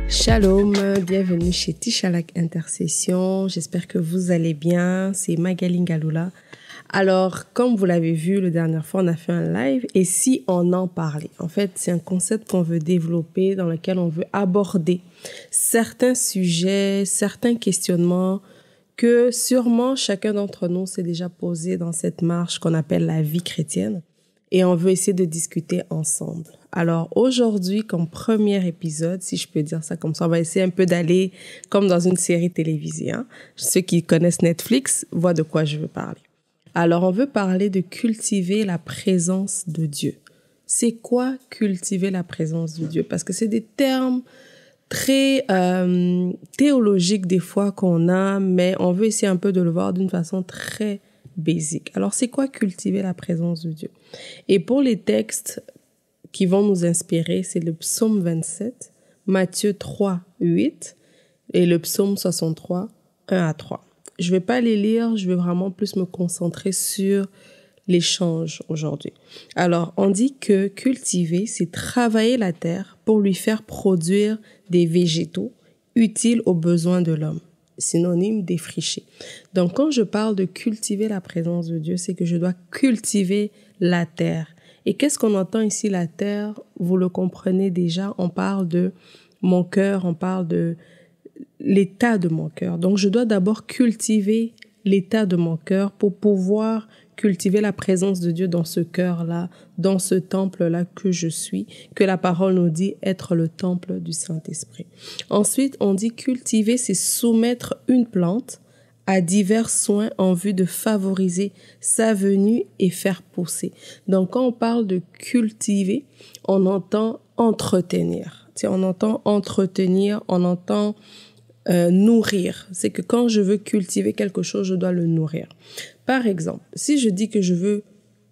Shalom, bienvenue chez Tishalak Intercession. J'espère que vous allez bien. C'est Magali Ngaloula. Alors, comme vous l'avez vu, la dernière fois, on a fait un live. Et si on en parlait? En fait, c'est un concept qu'on veut développer, dans lequel on veut aborder certains sujets, certains questionnements que sûrement chacun d'entre nous s'est déjà posé dans cette marche qu'on appelle la vie chrétienne. Et on veut essayer de discuter ensemble. Alors aujourd'hui, comme premier épisode, si je peux dire ça comme ça, on va essayer un peu d'aller comme dans une série télévisée. Ceux qui connaissent Netflix voient de quoi je veux parler. Alors on veut parler de cultiver la présence de Dieu. C'est quoi cultiver la présence de Dieu? Parce que c'est des termes très théologiques des fois qu'on a, mais on veut essayer un peu de le voir d'une façon très basique. Alors c'est quoi cultiver la présence de Dieu? Et pour les textes qui vont nous inspirer, c'est le psaume 27, Matthieu 3, 8 et le psaume 63, 1 à 3. Je vais pas les lire, je vais vraiment plus me concentrer sur l'échange aujourd'hui. Alors, on dit que cultiver, c'est travailler la terre pour lui faire produire des végétaux utiles aux besoins de l'homme. Synonyme défricher. Donc, quand je parle de cultiver la présence de Dieu, c'est que je dois cultiver la terre. Et qu'est-ce qu'on entend ici, la terre? Vous le comprenez déjà, on parle de mon cœur, on parle de l'état de mon cœur. Donc, je dois d'abord cultiver l'état de mon cœur pour pouvoir cultiver la présence de Dieu dans ce cœur-là, dans ce temple-là que je suis, que la parole nous dit être le temple du Saint-Esprit. Ensuite, on dit cultiver, c'est soumettre une plante à divers soins en vue de favoriser sa venue et faire pousser. Donc, quand on parle de cultiver, on entend entretenir. On entend entretenir, on entend nourrir. C'est que quand je veux cultiver quelque chose, je dois le nourrir. Par exemple, si je dis que je veux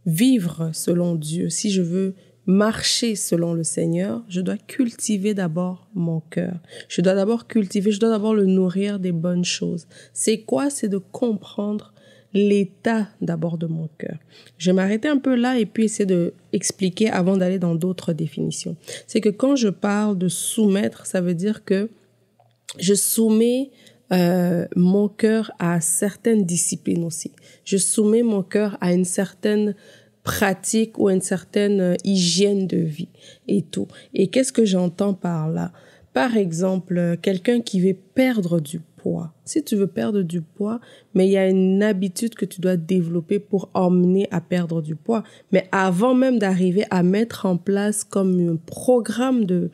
vivre selon Dieu, si je veux marcher selon le Seigneur, je dois cultiver d'abord mon cœur. Je dois d'abord le nourrir des bonnes choses. C'est quoi? C'est de comprendre l'état d'abord de mon cœur. Je vais m'arrêter un peu là et puis essayer de expliquer avant d'aller dans d'autres définitions. C'est que quand je parle de soumettre, ça veut dire que je soumets mon cœur à certaines disciplines aussi. Je soumets mon cœur à une certaine pratique ou une certaine hygiène de vie et tout. Et qu'est-ce que j'entends par là? Par exemple, quelqu'un qui veut perdre du poids. Si tu veux perdre du poids, mais il y a une habitude que tu dois développer pour emmener à perdre du poids. Mais avant même d'arriver à mettre en place comme un programme de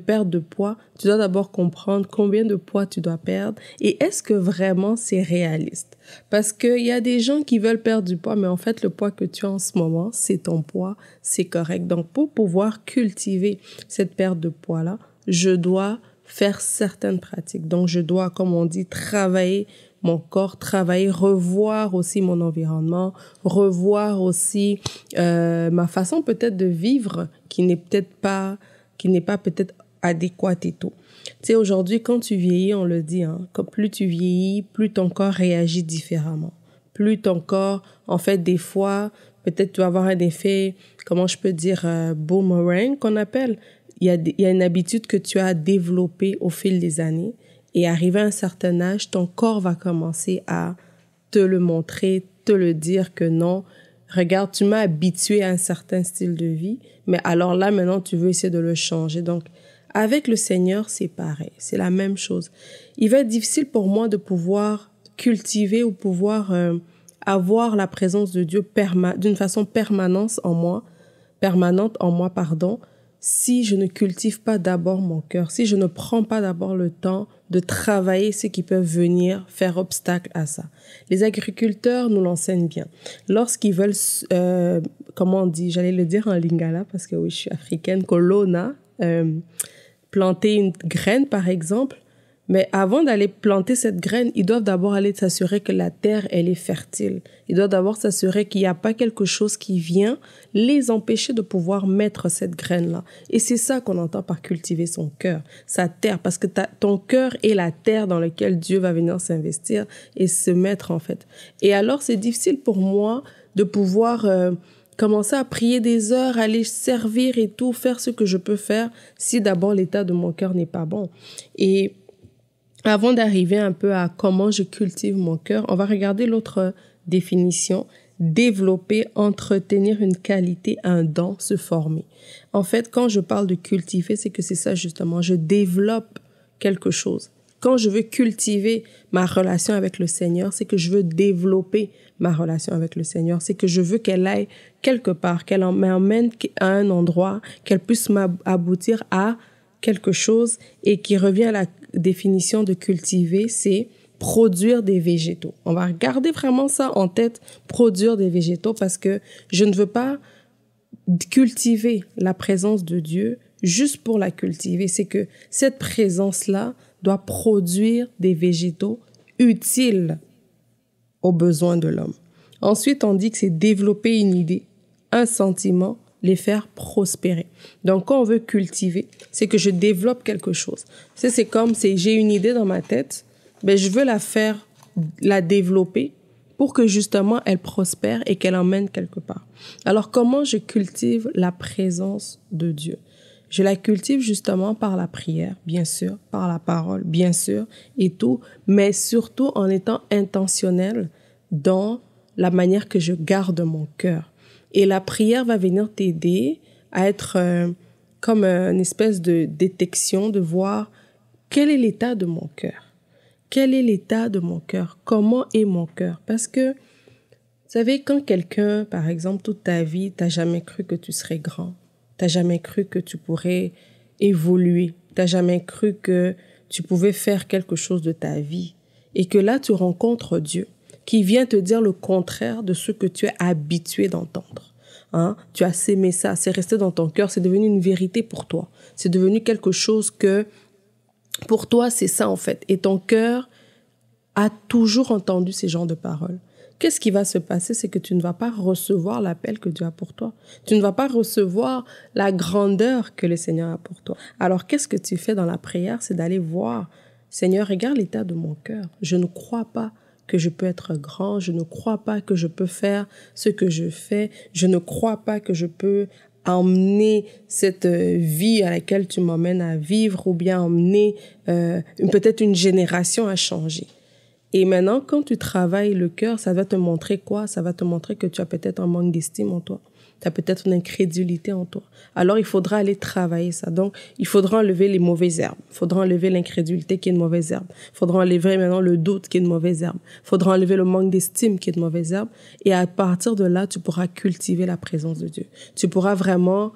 perte de poids, tu dois d'abord comprendre combien de poids tu dois perdre et est-ce que vraiment c'est réaliste? Parce qu'il y a des gens qui veulent perdre du poids, mais en fait, le poids que tu as en ce moment, c'est ton poids, c'est correct. Donc, pour pouvoir cultiver cette perte de poids-là, je dois faire certaines pratiques. Donc, je dois, comme on dit, travailler mon corps, revoir aussi mon environnement, revoir aussi ma façon peut-être de vivre qui n'est pas peut-être adéquate et tout. Tu sais, aujourd'hui, quand tu vieillis, on le dit, plus tu vieillis, plus ton corps réagit différemment. Plus ton corps, en fait, des fois, peut-être tu vas avoir un effet, comment je peux dire, boomerang qu'on appelle. Il y a une habitude que tu as développée au fil des années et arrivé à un certain âge, ton corps va commencer à te le montrer, te le dire que non, regarde, tu m'as habitué à un certain style de vie, mais alors là, maintenant, tu veux essayer de le changer. Donc, avec le Seigneur, c'est pareil, c'est la même chose. Il va être difficile pour moi de pouvoir cultiver ou pouvoir avoir la présence de Dieu d'une façon permanente en moi, si je ne cultive pas d'abord mon cœur, si je ne prends pas d'abord le temps de travailler ce qui peut venir faire obstacle à ça. Les agriculteurs nous l'enseignent bien. Lorsqu'ils veulent, comment on dit, j'allais le dire en lingala parce que oui, je suis africaine, kolona, planter une graine par exemple, Mais avant d'aller planter cette graine, ils doivent d'abord aller s'assurer que la terre, elle est fertile. Ils doivent d'abord s'assurer qu'il n'y a pas quelque chose qui vient les empêcher de pouvoir mettre cette graine-là. Et c'est ça qu'on entend par cultiver son cœur, sa terre, parce que ton cœur est la terre dans laquelle Dieu va venir s'investir et se mettre, en fait. Et alors, c'est difficile pour moi de pouvoir commencer à prier des heures, aller servir et tout, faire ce que je peux faire si d'abord l'état de mon cœur n'est pas bon. Et avant d'arriver un peu à comment je cultive mon cœur, on va regarder l'autre définition. Développer, entretenir une qualité, un don, se former. En fait, quand je parle de cultiver, c'est que c'est ça justement. Je développe quelque chose. Quand je veux cultiver ma relation avec le Seigneur, c'est que je veux développer ma relation avec le Seigneur. C'est que je veux qu'elle aille quelque part, qu'elle m'emmène à un endroit, qu'elle puisse m'aboutir à quelque chose et qui revient à la définition de cultiver, c'est produire des végétaux. On va garder vraiment ça en tête, produire des végétaux, parce que je ne veux pas cultiver la présence de Dieu juste pour la cultiver. C'est que cette présence-là doit produire des végétaux utiles aux besoins de l'homme. Ensuite, on dit que c'est développer une idée, un sentiment, les faire prospérer. Donc, quand on veut cultiver, c'est que je développe quelque chose. C'est comme j'ai une idée dans ma tête, ben, je veux la développer pour que justement elle prospère et qu'elle emmène quelque part. Alors, comment je cultive la présence de Dieu? Je la cultive justement par la prière, bien sûr, par la parole, bien sûr, et tout, mais surtout en étant intentionnel dans la manière que je garde mon cœur. Et la prière va venir t'aider à être comme une espèce de détection, de voir quel est l'état de mon cœur. Quel est l'état de mon cœur? Comment est mon cœur? Parce que, vous savez, quand quelqu'un, par exemple, toute ta vie, t'as jamais cru que tu serais grand, t'as jamais cru que tu pourrais évoluer, t'as jamais cru que tu pouvais faire quelque chose de ta vie, et que là, tu rencontres Dieu, qui vient te dire le contraire de ce que tu es habitué d'entendre. Hein? Tu as sémé ça, c'est resté dans ton cœur, c'est devenu une vérité pour toi. C'est devenu quelque chose que, pour toi, c'est ça en fait. Et ton cœur a toujours entendu ces genres de paroles. Qu'est-ce qui va se passer? C'est que tu ne vas pas recevoir l'appel que Dieu a pour toi. Tu ne vas pas recevoir la grandeur que le Seigneur a pour toi. Alors, qu'est-ce que tu fais dans la prière? C'est d'aller voir, Seigneur, regarde l'état de mon cœur. Je ne crois pas que je peux être grand. Je ne crois pas que je peux faire ce que je fais. Je ne crois pas que je peux emmener cette vie à laquelle tu m'emmènes à vivre, ou bien emmener peut-être une génération à changer. Et maintenant, quand tu travailles le cœur, ça va te montrer quoi? Ça va te montrer que tu as peut-être un manque d'estime en toi. Tu as peut-être une incrédulité en toi. Alors, il faudra aller travailler ça. Donc, il faudra enlever les mauvaises herbes. Il faudra enlever l'incrédulité qui est une mauvaise herbe. Il faudra enlever maintenant le doute qui est une mauvaise herbe. Il faudra enlever le manque d'estime qui est une mauvaise herbe. Et à partir de là, tu pourras cultiver la présence de Dieu. Tu pourras vraiment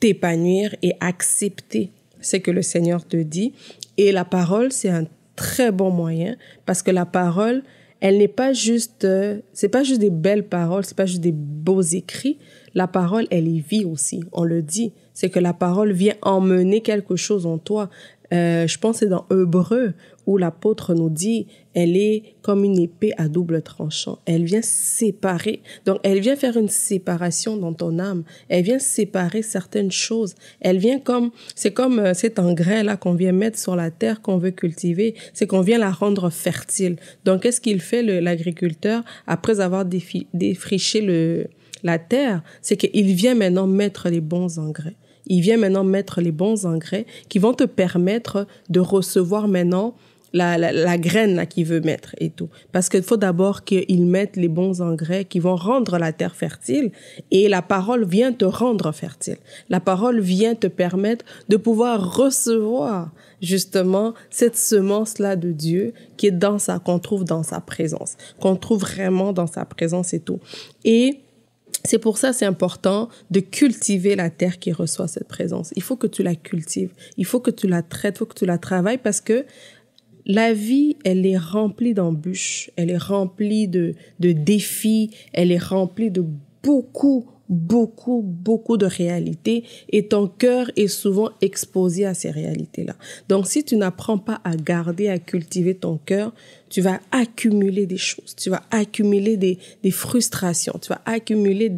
t'épanouir et accepter ce que le Seigneur te dit. Et la parole, c'est un très bon moyen, parce que la parole, elle n'est pas juste, c'est pas juste des belles paroles, c'est pas juste des beaux écrits. La parole, elle est vie aussi. On le dit. C'est que la parole vient emmener quelque chose en toi. Je pense que c'est dans Hébreux où l'apôtre nous dit, elle est comme une épée à double tranchant. Elle vient séparer. Donc, elle vient faire une séparation dans ton âme. Elle vient séparer certaines choses. Elle vient c'est comme cet engrais-là qu'on vient mettre sur la terre qu'on veut cultiver. C'est qu'on vient la rendre fertile. Donc, qu'est-ce qu'il fait, l'agriculteur, après avoir défriché la terre? C'est qu'il vient maintenant mettre les bons engrais. Il vient maintenant mettre les bons engrais qui vont te permettre de recevoir maintenant la graine là qu'il veut mettre et tout. Parce qu'il faut d'abord qu'il mette les bons engrais qui vont rendre la terre fertile, et la parole vient te rendre fertile. La parole vient te permettre de pouvoir recevoir justement cette semence-là de Dieu qui est qu'on trouve dans sa présence, qu'on trouve vraiment dans sa présence et tout. Et c'est pour ça, c'est important de cultiver la terre qui reçoit cette présence. Il faut que tu la cultives. Il faut que tu la traites, il faut que tu la travailles, parce que la vie, elle est remplie d'embûches. Elle est remplie de défis. Elle est remplie de beaucoup beaucoup de réalités et ton cœur est souvent exposé à ces réalités-là. Donc, si tu n'apprends pas à garder, à cultiver ton cœur, tu vas accumuler des choses, tu vas accumuler des frustrations, tu vas accumuler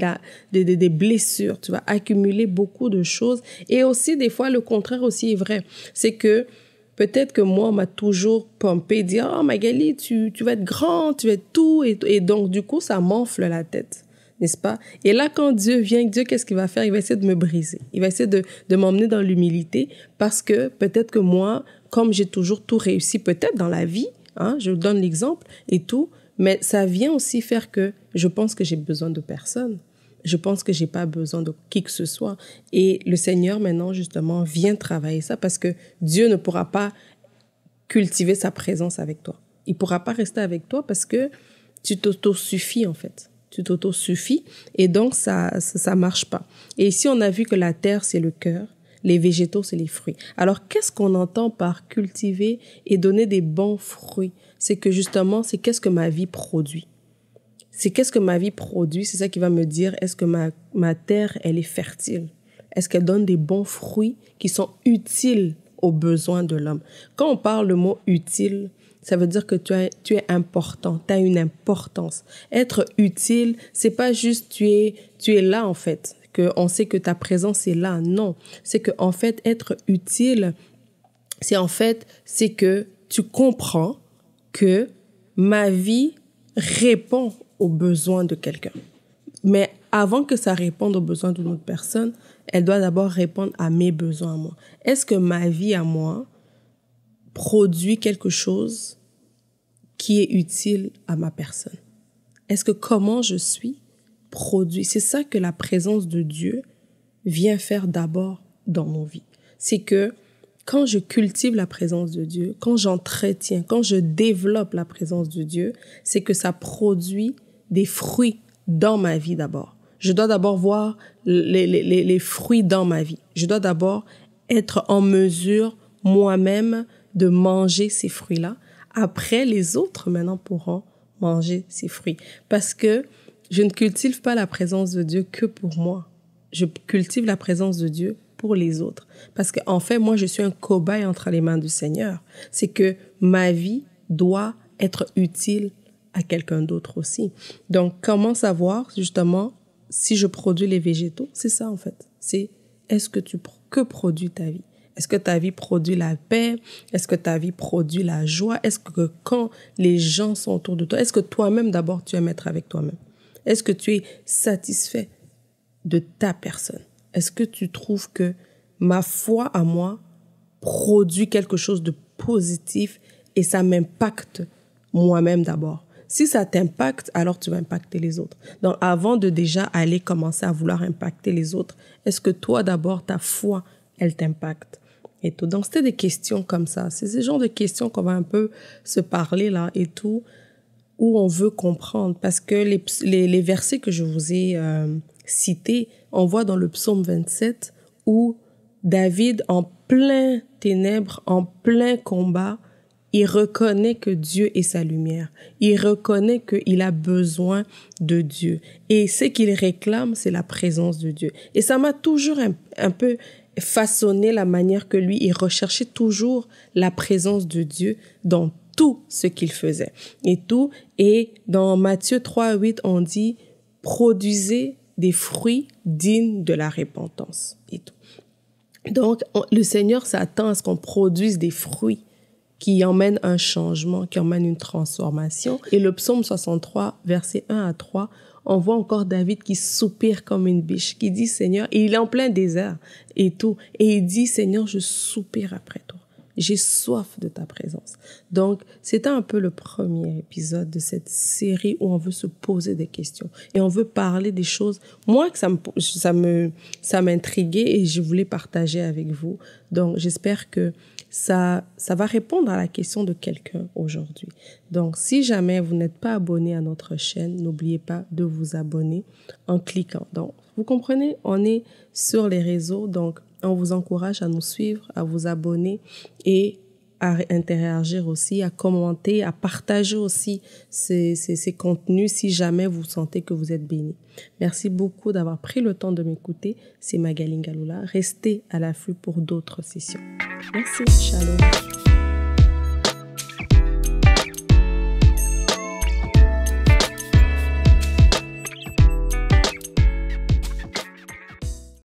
des blessures, tu vas accumuler beaucoup de choses. Et aussi, des fois, le contraire aussi est vrai. C'est que peut-être que moi, on m'a toujours pompé, dit « Oh, Magali, tu vas être grand, tu vas être tout. » Et donc, du coup, ça m'enfle la tête. N'est-ce pas? Et là, quand Dieu vient, Dieu, qu'est-ce qu'il va faire? Il va essayer de me briser. Il va essayer de m'emmener dans l'humilité parce que peut-être que moi, comme j'ai toujours tout réussi, peut-être dans la vie, hein, je donne l'exemple et tout, mais ça vient aussi faire que je pense que j'ai besoin de personne. Je pense que j'ai pas besoin de qui que ce soit. Et le Seigneur, maintenant, justement, vient travailler ça parce que Dieu ne pourra pas cultiver sa présence avec toi. Il pourra pas rester avec toi parce que tu t'autosuffis, en fait. Tu t'autosuffis et donc ça marche pas. Et ici, on a vu que la terre, c'est le cœur, les végétaux, c'est les fruits. Alors, qu'est-ce qu'on entend par cultiver et donner des bons fruits? C'est que justement, c'est qu'est-ce que ma vie produit. C'est qu'est-ce que ma vie produit, c'est ça qui va me dire est-ce que ma terre, elle est fertile? Est-ce qu'elle donne des bons fruits qui sont utiles aux besoins de l'homme? Quand on parle le mot utile, ça veut dire que tu es important, tu as une importance. Être utile, c'est pas juste tu es là en fait, que on sait que ta présence est là. Non, c'est que en fait être utile, c'est que tu comprends que ma vie répond aux besoins de quelqu'un. Mais avant que ça réponde aux besoins d'une autre personne, elle doit d'abord répondre à mes besoins à moi. Est-ce que ma vie à moi produit quelque chose qui est utile à ma personne? Est-ce que comment je suis produit? C'est ça que la présence de Dieu vient faire d'abord dans mon vie. C'est que quand je cultive la présence de Dieu, quand j'entretiens, quand je développe la présence de Dieu, c'est que ça produit des fruits dans ma vie d'abord. Je dois d'abord voir les fruits dans ma vie. Je dois d'abord être en mesure moi-même de manger ces fruits-là. Après, les autres maintenant pourront manger ces fruits. Parce que je ne cultive pas la présence de Dieu que pour moi. Je cultive la présence de Dieu pour les autres. Parce qu'en fait, moi, je suis un cobaye entre les mains du Seigneur. C'est que ma vie doit être utile à quelqu'un d'autre aussi. Donc, comment savoir, justement, si je produis les végétaux? C'est ça, en fait. C'est, que produit ta vie? Est-ce que ta vie produit la paix? Est-ce que ta vie produit la joie? Est-ce que quand les gens sont autour de toi, est-ce que toi-même, d'abord, tu aimes être avec toi-même? Est-ce que tu es satisfait de ta personne? Est-ce que tu trouves que ma foi à moi produit quelque chose de positif et ça m'impacte moi-même d'abord? Si ça t'impacte, alors tu vas impacter les autres. Donc, avant de déjà aller commencer à vouloir impacter les autres, est-ce que toi, d'abord, ta foi, elle t'impacte? Et tout. Donc, c'était des questions comme ça. C'est ce genre de questions qu'on va un peu se parler là et tout, où on veut comprendre. Parce que les versets que je vous ai cités, on voit dans le psaume 27 où David, en plein ténèbres, en plein combat, il reconnaît que Dieu est sa lumière. Il reconnaît qu'il a besoin de Dieu. Et ce qu'il réclame, c'est la présence de Dieu. Et ça m'a toujours un peu façonné la manière que lui, il recherchait toujours la présence de Dieu dans tout ce qu'il faisait. Et dans Matthieu 3:8, on dit « Produisez des fruits dignes de la repentance. » Et tout. Donc, le Seigneur s'attend à ce qu'on produise des fruits qui emmènent un changement, qui emmènent une transformation. Et le psaume 63, versets 1 à 3, on voit encore David qui soupire comme une biche, qui dit « Seigneur », et il est en plein désert et tout, et il dit « Seigneur, je soupire après toi. J'ai soif de ta présence. » Donc, c'était un peu le premier épisode de cette série où on veut se poser des questions et on veut parler des choses. Moi, ça m'intriguait et je voulais partager avec vous. Donc, j'espère que ça va répondre à la question de quelqu'un aujourd'hui. Donc, si jamais vous n'êtes pas abonné à notre chaîne, n'oubliez pas de vous abonner en cliquant. Donc, vous comprenez, on est sur les réseaux, donc on vous encourage à nous suivre, à vous abonner et à interagir aussi, à commenter, à partager aussi ces contenus si jamais vous sentez que vous êtes béni. Merci beaucoup d'avoir pris le temps de m'écouter. C'est Magaling Galula. Restez à l'affût pour d'autres sessions. Merci. Shalom.